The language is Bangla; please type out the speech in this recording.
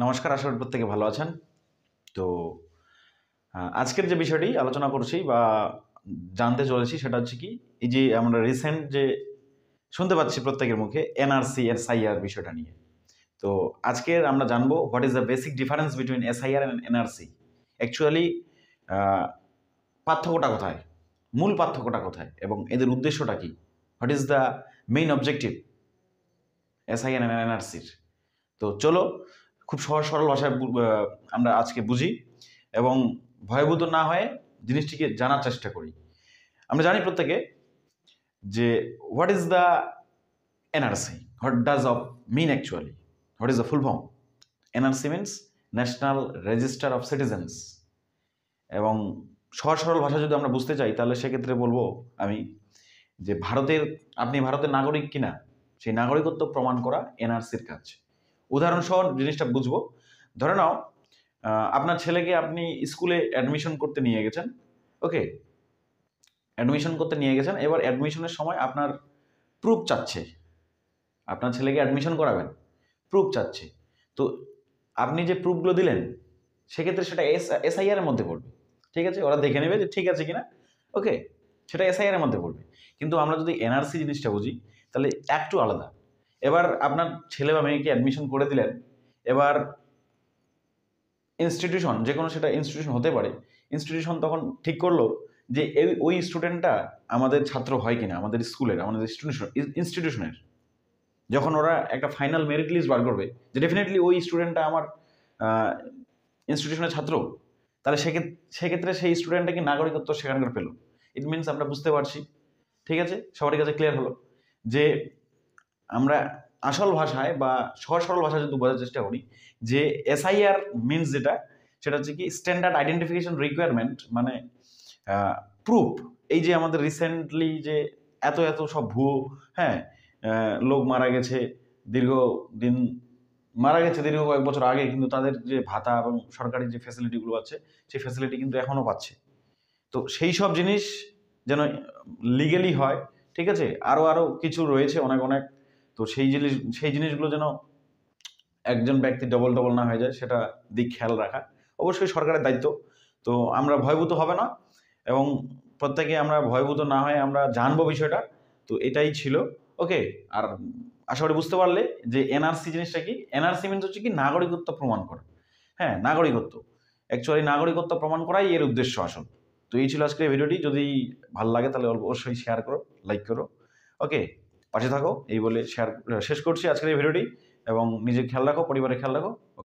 নমস্কার, আশা করি প্রত্যেকে ভালো আছেন। তো আজকের যে বিষয়টি আলোচনা করছি বা জানতে চলেছি সেটা হচ্ছে কি, এই যে আমরা রিসেন্ট যে শুনতে পাচ্ছি প্রত্যেকের মুখে এনআরসি, এসআইআর বিষয়টা নিয়ে। তো আজকের আমরা জানবো what is the basic difference between SIR and NRC. Actually পার্থক্যটা কোথায়, মূল পার্থক্যটা কোথায় এবং এদের উদ্দেশ্যটা কি, what is the main objective SIR and এনআরসির। তো চলো খুব সহজ সরল ভাষায় আমরা আজকে বুঝি এবং ভয়ভীত না হয়ে জিনিসটিকে জানার চেষ্টা করি। আমরা জানি প্রত্যেকে যে what is the NRC, what does of mean actually, what is the full form. NRC means national register of citizens. এবং সহজ সরল ভাষা যদি আমরা বুঝতে চাই তাহলে সেক্ষেত্রে বলবো আমি যে আপনি ভারতের নাগরিক কিনা সেই নাগরিকত্ব প্রমাণ করা এনআরসির কাজ। উদাহরণসহ জিনিসটা বুঝবো। ধরে নাও আপনার ছেলেকে আপনি স্কুলে অ্যাডমিশন করতে নিয়ে গেছেন। ওকে, অ্যাডমিশন করতে নিয়ে গেছেন, এবার অ্যাডমিশনের সময় আপনার প্রুফ চাচ্ছে। আপনার ছেলেকে অ্যাডমিশন করাবেন, প্রুফ চাচ্ছে। তো আপনি যে প্রুফগুলো দিলেন সেক্ষেত্রে সেটা এসআইআর এর মধ্যে পড়বে। ঠিক আছে, ওরা দেখে নেবে যে ঠিক আছে কিনা। ওকে, সেটা এসআইআর এর মধ্যে পড়বে। কিন্তু আমরা যদি এনআরসি জিনিসটা বুঝি তাহলে একটু আলাদা। এবার আপনার ছেলে বা মেয়েকে অ্যাডমিশন করে দিলেন, এবার ইনস্টিটিউশন, যে কোনো সেটা ইনস্টিটিউশন হতে পারে, ইনস্টিটিউশন তখন ঠিক করলো যে ওই স্টুডেন্টটা আমাদের ছাত্র হয় কিনা, আমাদের স্কুলের, আমাদের ইনস্টিটিউশনের। যখন ওরা একটা ফাইনাল মেরিট লিস্ট বার করবে যে ডেফিনেটলি ওই স্টুডেন্টটা আমার ইনস্টিটিউশনের ছাত্র, তাহলে সেক্ষেত্রে সেই স্টুডেন্টটা কি নাগরিকত্ব সেখানকার পেল। ইট মিনস আমরা বুঝতে পারছি, ঠিক আছে, সবারই কাছে ক্লিয়ার হলো যে আমরা আসল ভাষায় বা সহজ সরল ভাষায় যদি বোঝার চেষ্টা করি যে এসআইআর মিনস যেটা, সেটা হচ্ছে কি স্ট্যান্ডার্ড আইডেন্টিফিকেশন রিকোয়ারমেন্ট, মানে প্রুফ। এই যে আমাদের রিসেন্টলি যে এত এত সব ভুয়ো, হ্যাঁ, লোক মারা গেছে, দীর্ঘদিন মারা গেছে দীর্ঘ কয়েক বছর আগে, কিন্তু তাদের যে ভাতা এবং সরকারি যে ফ্যাসিলিটিগুলো আছে সেই ফ্যাসিলিটি কিন্তু এখনও পাচ্ছে। তো সেই সব জিনিস যেন লিগেলি হয়, ঠিক আছে, আরও আরও কিছু রয়েছে অনেক অনেক। তো সেই জিনিসগুলো যেন একজন ব্যক্তি ডবল ডবল না হয়ে যায়, সেটা দিক খেয়াল রাখা অবশ্যই সরকারের দায়িত্ব। তো আমরা ভয়ভীত হবে না এবং প্রত্যেকে আমরা ভয়ভীত না হয়ে আমরা জানবো বিষয়টা। তো এটাই ছিল। ওকে, আর আশা করি বুঝতে পারলে যে এনআরসি জিনিসটা কি। এনআরসি মিনস হচ্ছে কি নাগরিকত্ব প্রমাণ করা। হ্যাঁ, নাগরিকত্ব, অ্যাকচুয়ালি নাগরিকত্ব প্রমাণ করাই এর উদ্দেশ্য আসল। তো এই ছিল আজকের ভিডিওটি। যদি ভালো লাগে তাহলে অবশ্যই শেয়ার করো, লাইক করো। ওকে, পাশে থাকো এই বলে শেষ করছি আজকের এই ভিডিওটি। এবং নিজের খেয়াল রাখো, পরিবারের খেয়াল রাখো।